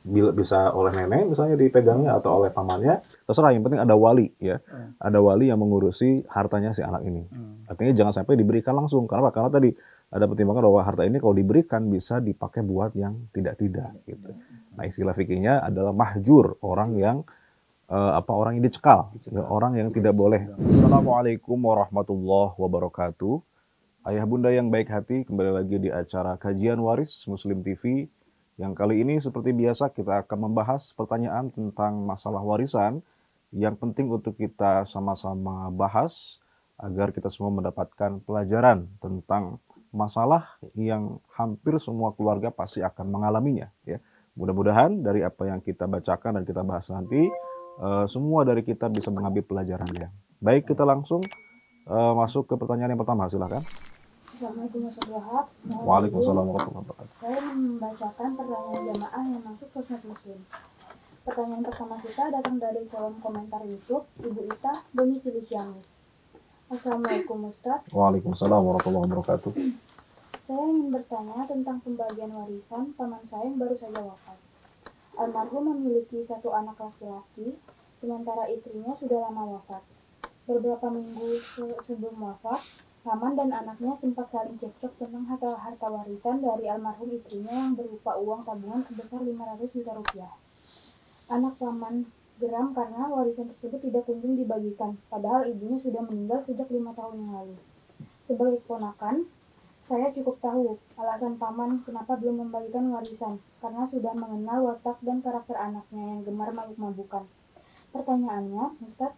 bisa oleh nenek misalnya dipegangnya atau oleh pamannya, terserah, yang penting ada wali ya. Ada wali yang mengurusi hartanya si anak ini. Artinya jangan sampai diberikan langsung. Karena tadi ada pertimbangan bahwa harta ini kalau diberikan bisa dipakai buat yang tidak-tidak gitu. Nah, istilah fikihnya adalah mahjur, orang yang orang yang dicekal, orang yang tidak boleh. Assalamualaikum warahmatullahi wabarakatuh. Ayah bunda yang baik hati, kembali lagi di acara Kajian Waris Muslim TV. Yang kali ini seperti biasa kita akan membahas pertanyaan tentang masalah warisan yang penting untuk kita sama-sama bahas agar kita semua mendapatkan pelajaran tentang masalah yang hampir semua keluarga pasti akan mengalaminya ya. Mudah-mudahan dari apa yang kita bacakan dan kita bahas nanti semua dari kita bisa mengambil pelajarannya. Baik, kita langsung masuk ke pertanyaan yang pertama, silakan. Assalamualaikum warahmatullahi wabarakatuh. Waalaikumsalam warahmatullahi wabarakatuh. Saya membacakan pertanyaan jamaah yang masuk sosmed muslim. Pertanyaan pertama kita datang dari kolom komentar YouTube Ibu Ita domisili Ciamis. Assalamualaikum Ustaz. Waalaikumsalam warahmatullahi wabarakatuh. Saya ingin bertanya tentang pembagian warisan paman saya yang baru saja wafat. Almarhum memiliki satu anak laki-laki, sementara istrinya sudah lama wafat. Beberapa minggu sebelum wafat, paman dan anaknya sempat saling cekcok tentang harta warisan dari almarhum istrinya yang berupa uang tabungan sebesar 500 juta rupiah. Anak paman geram karena warisan tersebut tidak kunjung dibagikan, padahal ibunya sudah meninggal sejak 5 tahun yang lalu. Sebagai keponakan, saya cukup tahu alasan paman kenapa belum membagikan warisan, karena sudah mengenal watak dan karakter anaknya yang gemar mabuk-mabukan. Pertanyaannya, Ustaz,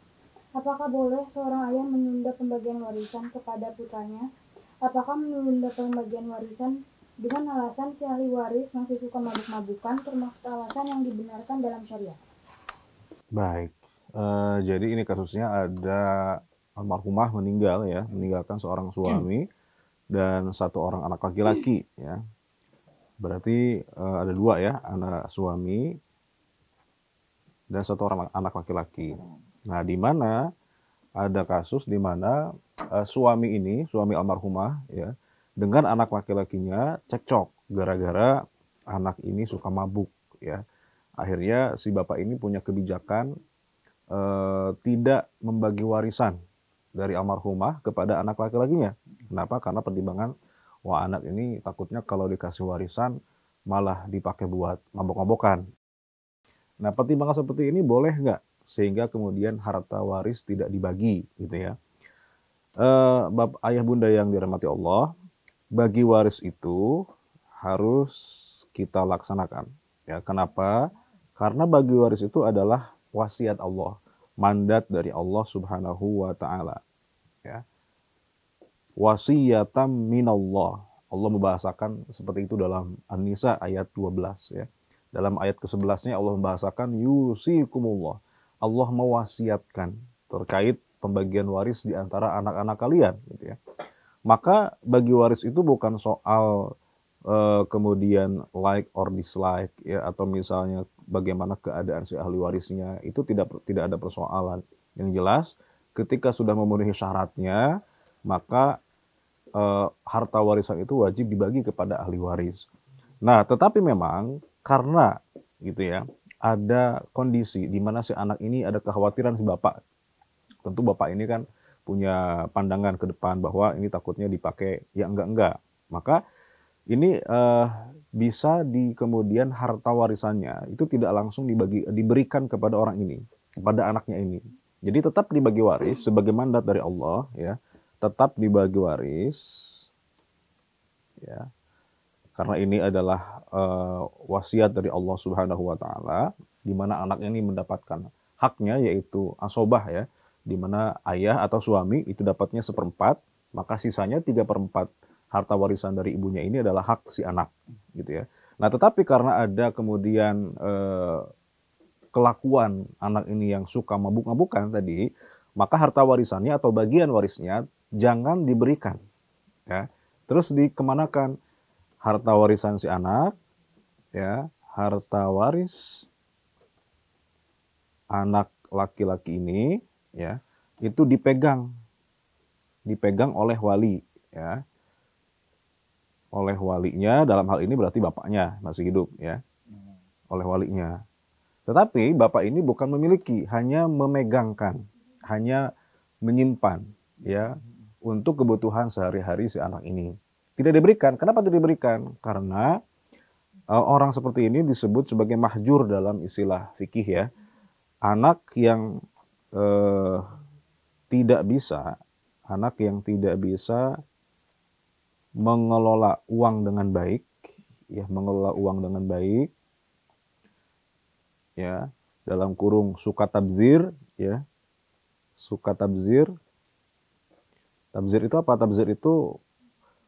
apakah boleh seorang ayah menunda pembagian warisan kepada putranya? Apakah menunda pembagian warisan dengan alasan si ahli waris masih suka mabuk-mabukan termasuk alasan yang dibenarkan dalam syariat? Baik, jadi ini kasusnya ada almarhumah meninggal ya, meninggalkan seorang suami dan satu orang anak laki-laki ya. Berarti ada dua ya, anak suami dan satu orang anak laki-laki. Nah, di mana ada kasus di mana suami almarhumah ya dengan anak laki-lakinya cekcok gara-gara anak ini suka mabuk ya. Akhirnya si bapak ini punya kebijakan tidak membagi warisan dari almarhumah kepada anak laki-lakinya. Kenapa? Karena pertimbangan anak ini takutnya kalau dikasih warisan malah dipakai buat mabok-mabokan. Nah, pertimbangan seperti ini boleh nggak sehingga kemudian harta waris tidak dibagi gitu ya. Ayah bunda yang dirahmati Allah, bagi waris itu harus kita laksanakan ya. Kenapa? Karena bagi waris itu adalah wasiat Allah, mandat dari Allah Subhanahu wa taala ya. Wasiyatan minallah. Allah membahasakan seperti itu dalam An-Nisa ayat 12 ya. Dalam ayat ke-11-nya Allah membahasakan yusikumullah. Allah mewasiatkan terkait pembagian waris di antara anak-anak kalian gitu ya. Maka bagi waris itu bukan soal kemudian like or dislike ya, atau misalnya bagaimana keadaan si ahli warisnya, itu tidak ada persoalan. Yang jelas ketika sudah memenuhi syaratnya, maka harta warisan itu wajib dibagi kepada ahli waris. Nah, tetapi memang karena gitu ya, ada kondisi di mana si anak ini ada kekhawatiran si bapak. Tentu bapak ini kan punya pandangan ke depan bahwa ini takutnya dipakai ya enggak. Maka ini bisa di kemudian harta warisannya itu tidak langsung diberikan kepada orang ini, kepada anaknya ini. Jadi tetap dibagi waris sebagai mandat dari Allah ya. Tetap dibagi waris ya. Karena ini adalah wasiat dari Allah Subhanahu wa taala di mana anaknya ini mendapatkan haknya yaitu asobah ya, di mana ayah atau suami itu dapatnya 1/4, maka sisanya 3/4 harta warisan dari ibunya ini adalah hak si anak gitu ya. Nah, tetapi karena ada kemudian kelakuan anak ini yang suka mabuk-mabukan tadi, maka harta warisannya atau bagian warisnya jangan diberikan ya. Terus dikemanakan harta warisan si anak ya, harta waris anak laki-laki ini ya, itu dipegang oleh wali ya. Oleh walinya, dalam hal ini berarti bapaknya masih hidup ya. oleh walinya. Tetapi bapak ini bukan memiliki, hanya memegangkan, hanya menyimpan ya untuk kebutuhan sehari-hari si anak ini. Tidak diberikan. Kenapa tidak diberikan? Karena orang seperti ini disebut sebagai mahjur dalam istilah fikih ya. Anak yang tidak bisa, anak yang tidak bisa mengelola uang dengan baik, ya mengelola uang dengan baik, ya dalam kurung suka tabzir, ya suka tabzir. Tabzir itu apa? Tabzir itu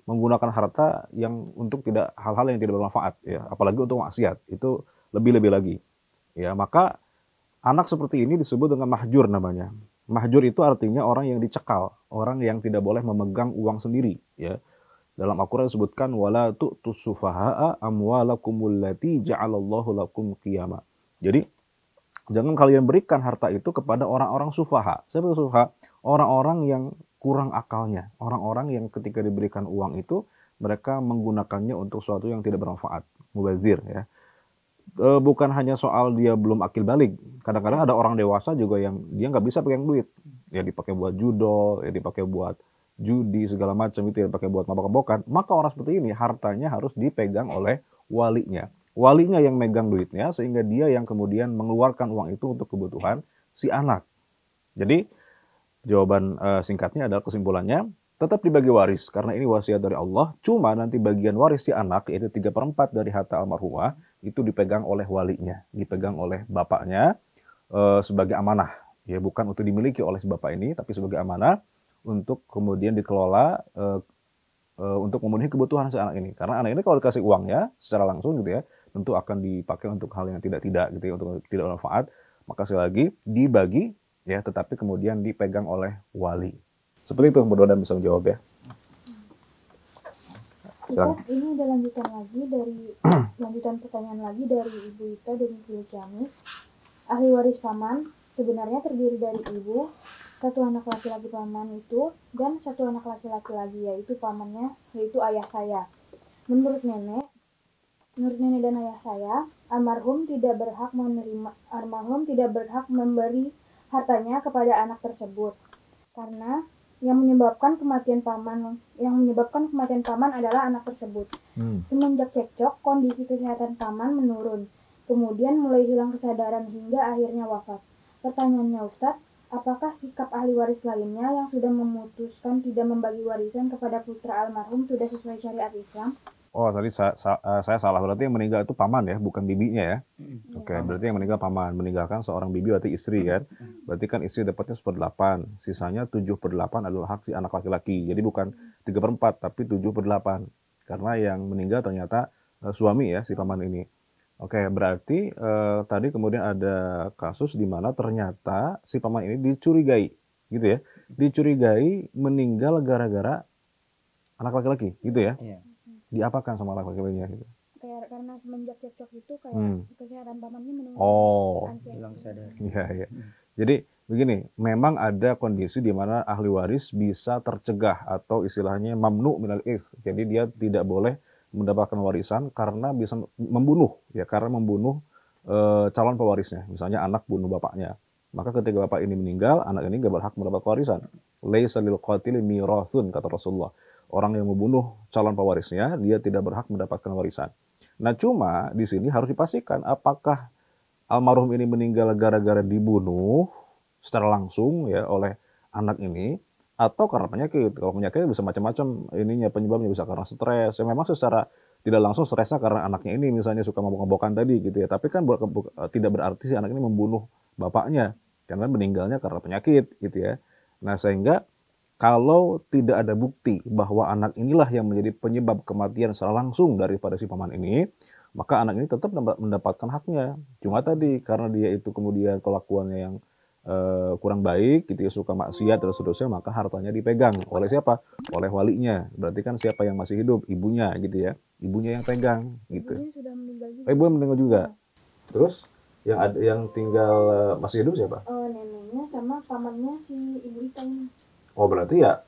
menggunakan harta yang untuk tidak hal-hal yang tidak bermanfaat, ya apalagi untuk maksiat, itu lebih-lebih lagi. Ya maka anak seperti ini disebut dengan mahjur namanya. Mahjur itu artinya orang yang dicekal, orang yang tidak boleh memegang uang sendiri, ya. Dalam Al-Quran disebutkan wala tu'tus sufaha'a amwalakumul lati ja'alallahu lakum qiyama. Jadi jangan kalian berikan harta itu kepada orang-orang sufaha. Siapa itu sufaha? Orang-orang yang kurang akalnya, orang-orang yang ketika diberikan uang itu mereka menggunakannya untuk sesuatu yang tidak bermanfaat, mubazir ya. Bukan hanya soal dia belum akil balik. Kadang-kadang ada orang dewasa juga yang dia nggak bisa pegang duit, ya dipakai buat judo, ya dipakai buat judi segala macam, itu ya pakai buat mabok-mabokan. Maka orang seperti ini hartanya harus dipegang oleh walinya. Walinya yang megang duitnya sehingga dia yang kemudian mengeluarkan uang itu untuk kebutuhan si anak. Jadi jawaban singkatnya adalah kesimpulannya tetap dibagi waris karena ini wasiat dari Allah. Cuma nanti bagian waris si anak yaitu 3/4 dari harta almarhumah itu dipegang oleh walinya, dipegang oleh bapaknya sebagai amanah. Ya bukan untuk dimiliki oleh si bapak ini tapi sebagai amanah untuk kemudian dikelola untuk memenuhi kebutuhan si anak ini. Karena anak ini kalau dikasih uangnya secara langsung gitu ya, tentu akan dipakai untuk hal yang tidak-tidak gitu ya, untuk tidak bermanfaat. Maka sekali lagi dibagi ya, tetapi kemudian dipegang oleh wali. Seperti itu, mudah-mudahan bisa menjawab ya. Ustaz, ini ada lanjutan pertanyaan lagi dari Ibu Ita dari Ciamis. Ahli waris paman sebenarnya terdiri dari ibu, satu anak laki-laki paman itu, dan satu anak laki-laki lagi yaitu pamannya, yaitu ayah saya. Menurut nenek dan ayah saya, almarhum tidak berhak memberi hartanya kepada anak tersebut karena yang menyebabkan kematian paman adalah anak tersebut. Semenjak cekcok, kondisi kesehatan paman menurun, kemudian mulai hilang kesadaran hingga akhirnya wafat. Pertanyaannya Ustadz, apakah sikap ahli waris lainnya yang sudah memutuskan tidak membagi warisan kepada putra almarhum sudah sesuai syariat Islam? Oh, tadi saya salah. Berarti yang meninggal itu paman ya, bukan bibinya ya. Oke, berarti yang meninggal paman. Meninggalkan seorang bibi berarti istri kan. Berarti kan istri dapatnya 1/8. Sisanya 7/8 adalah hak si anak laki-laki. Jadi bukan 3/4 tapi 7/8. Karena yang meninggal ternyata suami ya, si paman ini. Oke, berarti tadi kemudian ada kasus di mana ternyata si paman ini dicurigai, gitu ya. Dicurigai meninggal gara-gara anak laki-laki, gitu ya. Iya. Diapakan sama anak laki-lakinya gitu. Kayak karena semenjak cekcok itu kayak kesehatan pamannya menurun. Oh. Hilang kesadaran. Iya. Jadi begini, memang ada kondisi di mana ahli waris bisa tercegah atau istilahnya mamnu minal its. Jadi dia tidak boleh mendapatkan warisan karena bisa membunuh, ya karena membunuh calon pewarisnya. Misalnya anak bunuh bapaknya. Maka ketika bapak ini meninggal, anak ini gak berhak mendapat warisan. Laisa lil qatili mirathun, kata Rasulullah. Orang yang membunuh calon pewarisnya, dia tidak berhak mendapatkan warisan. Nah, cuma di sini harus dipastikan apakah almarhum ini meninggal gara-gara dibunuh secara langsung ya oleh anak ini atau karena penyakit. Kalau penyakit bisa macam-macam ininya, penyebabnya bisa karena stres. Ya memang secara tidak langsung stresnya karena anaknya ini misalnya suka mabok-mabokan tadi gitu ya. Tapi kan tidak berarti si anak ini membunuh bapaknya karena meninggalnya karena penyakit gitu ya. Nah, sehingga kalau tidak ada bukti bahwa anak inilah yang menjadi penyebab kematian secara langsung daripada si paman ini, maka anak ini tetap mendapatkan haknya. Cuma tadi karena dia itu kemudian kelakuannya yang kurang baik, gitu ya, suka maksiat dan seterusnya, maka hartanya dipegang oleh siapa? Oleh walinya. Berarti kan siapa yang masih hidup? Ibunya, gitu ya. Ibunya yang pegang, gitu. Ibunya sudah meninggal juga. Ibunya meninggal juga. Terus yang tinggal masih hidup siapa? Neneknya sama pamannya si Ibu Ita ini. Oh, berarti ya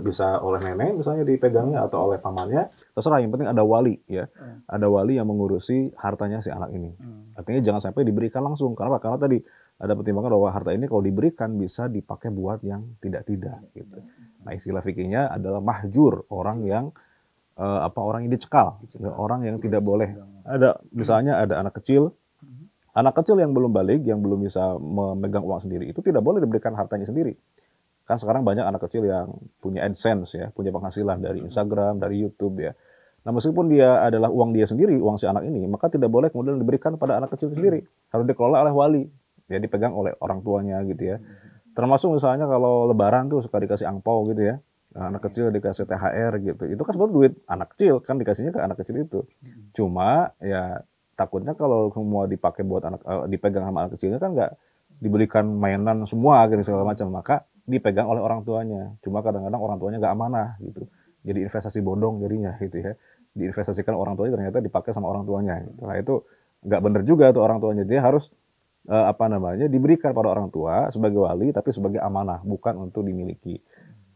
bisa oleh nenek misalnya dipegangnya atau oleh pamannya, terserah, yang penting ada wali ya. Ada wali yang mengurusi hartanya si anak ini. Artinya jangan sampai diberikan langsung. Karena tadi ada pertimbangan bahwa harta ini kalau diberikan bisa dipakai buat yang tidak-tidak gitu. Nah, istilah fikihnya adalah mahjur, orang yang orang yang dicekal, ya, orang yang tidak boleh. Ada misalnya ada anak kecil yang belum balik, yang belum bisa memegang uang sendiri, itu tidak boleh diberikan hartanya sendiri. Kan sekarang banyak anak kecil yang punya AdSense ya, punya penghasilan dari Instagram, dari YouTube ya. Nah, meskipun dia adalah uang dia sendiri, uang si anak ini, maka tidak boleh kemudian diberikan pada anak kecil sendiri. Harus dikelola oleh wali, ya dipegang oleh orang tuanya gitu ya. Termasuk misalnya kalau lebaran tuh suka dikasih angpau gitu ya. Nah, anak kecil dikasih THR gitu. Itu kan sebenarnya duit anak kecil, kan dikasihnya ke anak kecil itu. Cuma ya takutnya kalau semua dipakai buat dipegang sama anak kecilnya kan nggak diberikan mainan semua gitu segala macam, maka dipegang oleh orang tuanya. Cuma kadang-kadang orang tuanya nggak amanah gitu. Jadi investasi bodong jadinya gitu ya. Diinvestasikan orang tuanya ternyata dipakai sama orang tuanya. Gitu. Nah itu nggak benar juga tuh orang tuanya. Dia harus diberikan pada orang tua sebagai wali, tapi sebagai amanah, bukan untuk dimiliki.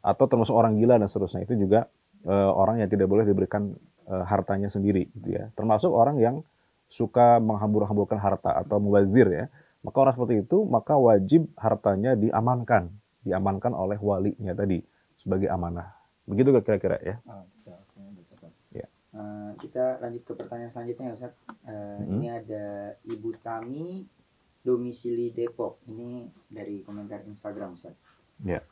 Atau termasuk orang gila dan seterusnya, itu juga orang yang tidak boleh diberikan hartanya sendiri gitu ya. Termasuk orang yang suka menghambur-hamburkan harta atau mubazir ya. Maka orang seperti itu maka wajib hartanya diamankan oleh walinya tadi sebagai amanah. Begitu kira-kira ya. Ya. Kita lanjut ke pertanyaan selanjutnya Ustaz. Ini ada Ibu Tami domisili Depok. Ini dari komentar Instagram Ustaz. Ya.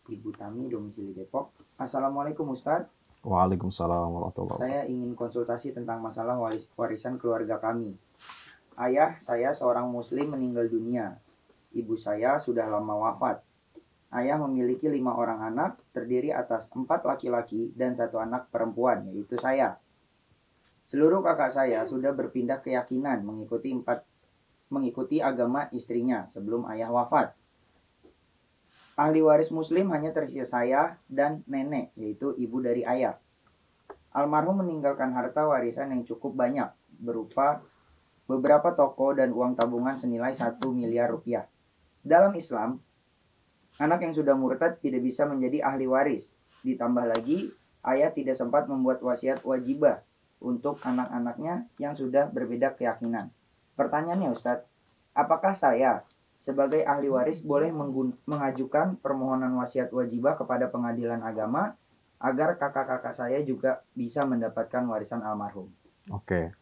Ibu Tami domisili Depok. Assalamualaikum Ustaz. Waalaikumsalam warahmatullahi wabarakatuh. Saya ingin konsultasi tentang masalah warisan keluarga kami. Ayah saya seorang muslim meninggal dunia. Ibu saya sudah lama wafat. Ayah memiliki 5 orang anak, terdiri atas 4 laki-laki dan 1 anak perempuan, yaitu saya. Seluruh kakak saya sudah berpindah keyakinan mengikuti agama istrinya sebelum ayah wafat. Ahli waris muslim hanya tersisa saya dan nenek, yaitu ibu dari ayah. Almarhum meninggalkan harta warisan yang cukup banyak, berupa beberapa toko dan uang tabungan senilai 1 miliar rupiah. Dalam Islam, anak yang sudah murtad tidak bisa menjadi ahli waris. Ditambah lagi, ayah tidak sempat membuat wasiat wajibah untuk anak-anaknya yang sudah berbeda keyakinan. Pertanyaannya Ustadz, apakah saya sebagai ahli waris boleh mengajukan permohonan wasiat wajibah kepada pengadilan agama agar kakak-kakak saya juga bisa mendapatkan warisan almarhum? Oke.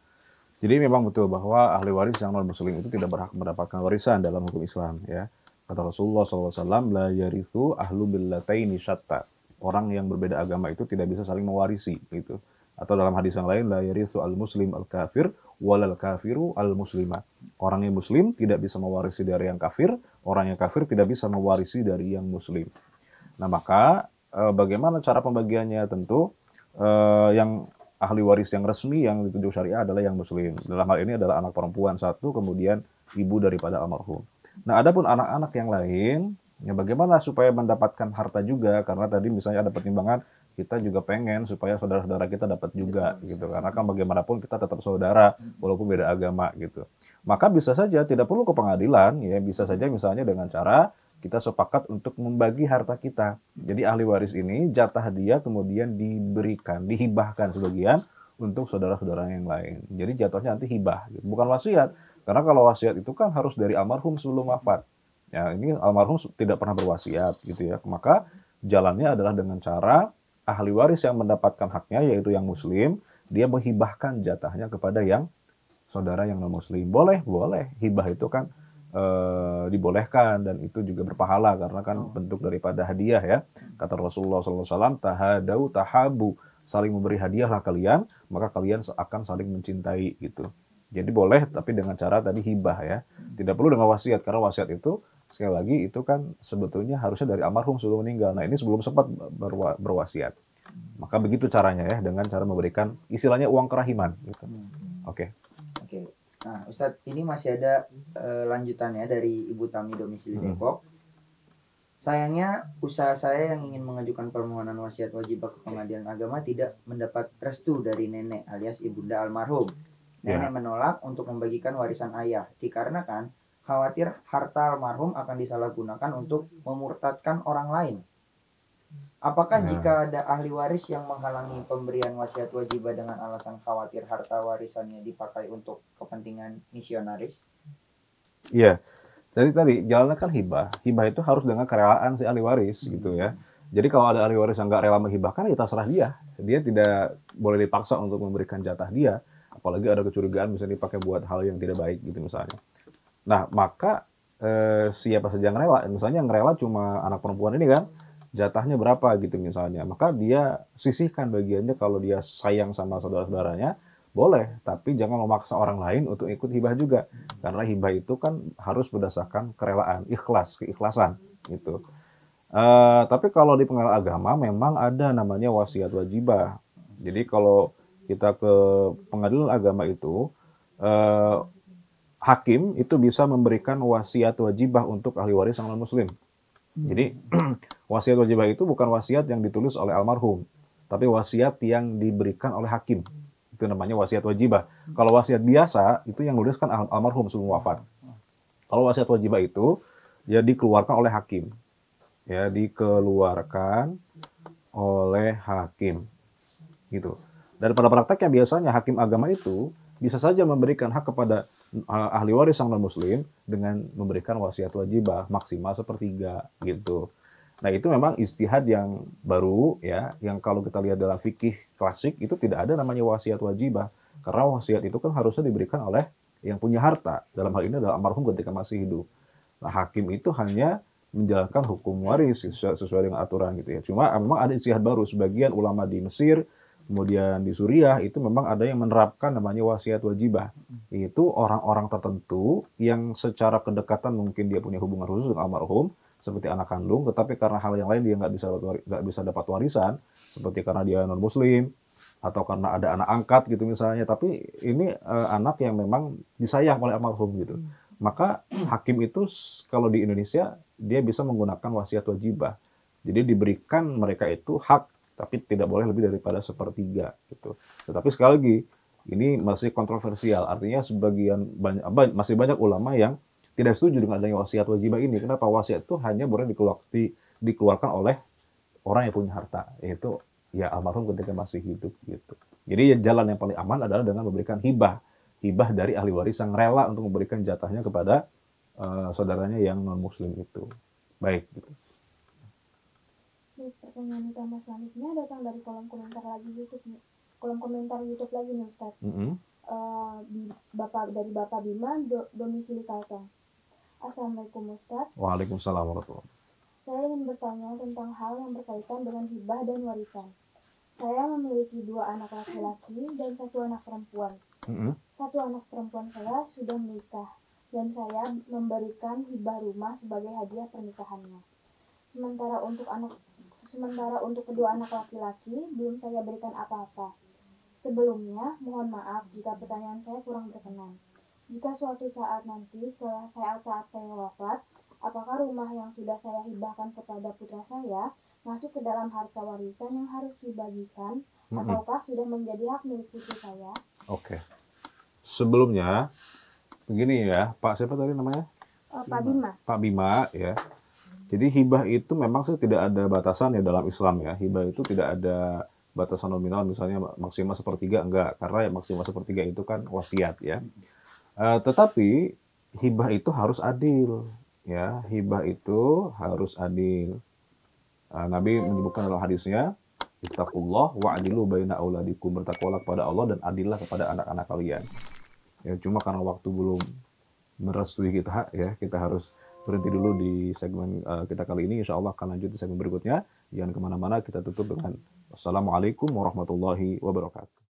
Jadi memang betul bahwa ahli waris yang non-muslim itu tidak berhak mendapatkan warisan dalam hukum Islam ya. Kata Rasulullah SAW, la yarithu ahlu billataini syatta. Orang yang berbeda agama itu tidak bisa saling mewarisi gitu. Atau dalam hadis yang lain, la yarithu al-muslim al-kafir walal kafiru al-muslimah. Orang yang muslim tidak bisa mewarisi dari yang kafir, orang yang kafir tidak bisa mewarisi dari yang muslim. Nah, maka bagaimana cara pembagiannya? Tentu yang ahli waris yang resmi yang ditunjuk syariah adalah yang muslim. Dalam hal ini adalah anak perempuan 1, kemudian ibu daripada almarhum. Nah, adapun anak-anak yang lain, ya bagaimana supaya mendapatkan harta juga? Karena tadi misalnya ada pertimbangan, kita juga pengen supaya saudara-saudara kita dapat juga gitu. Karena kan bagaimanapun kita tetap saudara walaupun beda agama gitu. Maka bisa saja tidak perlu ke pengadilan, ya bisa saja misalnya dengan cara kita sepakat untuk membagi harta kita. Jadi ahli waris ini jatah dia kemudian diberikan, dihibahkan sebagian untuk saudara-saudara yang lain. Jadi jatuhnya nanti hibah, gitu. Bukan wasiat. Karena kalau wasiat itu kan harus dari almarhum sebelum wafat. Ya, ini almarhum tidak pernah berwasiat gitu ya. Maka jalannya adalah dengan cara ahli waris yang mendapatkan haknya, yaitu yang muslim, dia menghibahkan jatahnya kepada yang saudara yang non-muslim. Boleh. Hibah itu kan dibolehkan dan itu juga berpahala karena kan bentuk daripada hadiah ya. Kata Rasulullah SAW, tahadau tahabu, saling memberi hadiahlah kalian, maka kalian akan saling mencintai gitu. Jadi boleh, tapi dengan cara tadi hibah ya. Tidak perlu dengan wasiat, karena wasiat itu sekali lagi itu kan sebetulnya harusnya dari almarhum sebelum meninggal. Nah, ini sebelum sempat berwasiat. Maka begitu caranya ya, dengan cara memberikan istilahnya uang kerahiman gitu. Oke. Nah, Ustadz, ini masih ada lanjutannya dari Ibu Tami domisili Depok. Sayangnya, usaha saya yang ingin mengajukan permohonan wasiat wajibah ke pengadilan agama tidak mendapat restu dari nenek alias ibunda almarhum. Nenek menolak untuk membagikan warisan ayah, dikarenakan khawatir harta almarhum akan disalahgunakan untuk memurtadkan orang lain. Apakah Ya. jika ada ahli waris yang menghalangi pemberian wasiat wajibah dengan alasan khawatir harta warisannya dipakai untuk kepentingan misionaris? Iya. Jadi tadi jalannya kan hibah. Hibah itu harus dengan kerelaan si ahli waris gitu ya. Jadi kalau ada ahli waris yang nggak rela menghibahkan, ya terserah dia. Dia tidak boleh dipaksa untuk memberikan jatah dia. Apalagi ada kecurigaan misalnya dipakai buat hal yang tidak baik gitu misalnya. Nah, maka siapa saja yang rela, misalnya yang rela cuma anak perempuan ini kan, jatahnya berapa gitu misalnya, maka dia sisihkan bagiannya kalau dia sayang sama saudara-saudaranya, boleh, tapi jangan memaksa orang lain untuk ikut hibah juga, karena hibah itu kan harus berdasarkan kerelaan, ikhlas, keikhlasan gitu. Tapi kalau di pengadilan agama memang ada namanya wasiat wajibah. Jadi kalau kita ke pengadilan agama itu, eh, hakim itu bisa memberikan wasiat wajibah untuk ahli waris yang non-muslim. Jadi wasiat wajibah itu bukan wasiat yang ditulis oleh almarhum, tapi wasiat yang diberikan oleh hakim. Itu namanya wasiat wajibah. Kalau wasiat biasa itu yang nulis kan almarhum sebelum wafat. Kalau wasiat wajibah itu ya dikeluarkan oleh hakim. Ya, dikeluarkan oleh hakim. Gitu. Dan pada prakteknya biasanya hakim agama itu bisa saja memberikan hak kepada ahli waris yang non-muslim dengan memberikan wasiat wajibah maksimal sepertiga gitu. Nah, itu memang istihad yang baru ya, yang kalau kita lihat dalam fikih klasik itu tidak ada namanya wasiat wajibah. Karena wasiat itu kan harusnya diberikan oleh yang punya harta. Dalam hal ini adalah almarhum ketika masih hidup. Nah, hakim itu hanya menjalankan hukum waris sesuai dengan aturan gitu ya. Cuma memang ada istihad baru, sebagian ulama di Mesir, kemudian di Suriah itu memang ada yang menerapkan namanya wasiat wajibah. Itu orang-orang tertentu yang secara kedekatan mungkin dia punya hubungan khusus dengan almarhum, seperti anak kandung, tetapi karena hal yang lain dia nggak bisa dapat warisan, seperti karena dia non muslim atau karena ada anak angkat gitu misalnya. Tapi ini anak yang memang disayang oleh almarhum gitu. Maka hakim itu kalau di Indonesia dia bisa menggunakan wasiat wajibah. Jadi diberikan mereka itu hak, tapi tidak boleh lebih daripada sepertiga gitu. Tetapi sekali lagi ini masih kontroversial. Artinya masih banyak ulama yang tidak setuju dengan adanya wasiat wajibah ini. Kenapa? Wasiat itu hanya boleh dikeluarkan oleh orang yang punya harta, yaitu ya almarhum ketika masih hidup gitu. Jadi jalan yang paling aman adalah dengan memberikan hibah dari ahli waris yang rela untuk memberikan jatahnya kepada saudaranya yang non muslim itu. Baik gitu. Pertanyaan utama selanjutnya datang dari kolom komentar YouTube lagi nih Ustaz. Bapak Bima domisili Kalteng. Assalamualaikum Ustaz. Waalaikumsalam warahmatullahi wabarakatuh. Saya ingin bertanya tentang hal yang berkaitan dengan hibah dan warisan. Saya memiliki 2 anak laki-laki dan 1 anak perempuan. Satu anak perempuan saya sudah menikah dan saya memberikan hibah rumah sebagai hadiah pernikahannya. Sementara untuk kedua anak laki-laki belum saya berikan apa-apa. Sebelumnya, mohon maaf jika pertanyaan saya kurang berkenan. Jika suatu saat nanti setelah saat saya wafat, apakah rumah yang sudah saya hibahkan kepada putra saya masuk ke dalam harta warisan yang harus dibagikan, ataukah sudah menjadi hak milik putri saya? Oke. Sebelumnya, begini ya, Pak siapa tadi namanya? Pak Bima. Pak Bima ya. Jadi hibah itu memang sih tidak ada batasan ya dalam Islam ya. Hibah itu tidak ada batasan nominal, misalnya maksimal sepertiga, enggak. Karena yang maksimal sepertiga itu kan wasiat ya. Tetapi hibah itu harus adil ya. Hibah itu harus adil. Nabi menyebutkan dalam hadisnya, ittaqullah wa'dilu baina auladikum, bertakwalah kepada Allah dan adillah kepada anak-anak kalian. Ya, cuma karena waktu belum merestui kita ya, kita harus berhenti dulu di segmen kita kali ini. Insya Allah akan lanjut di segmen berikutnya. Jangan kemana-mana, kita tutup dengan wassalamualaikum warahmatullahi wabarakatuh.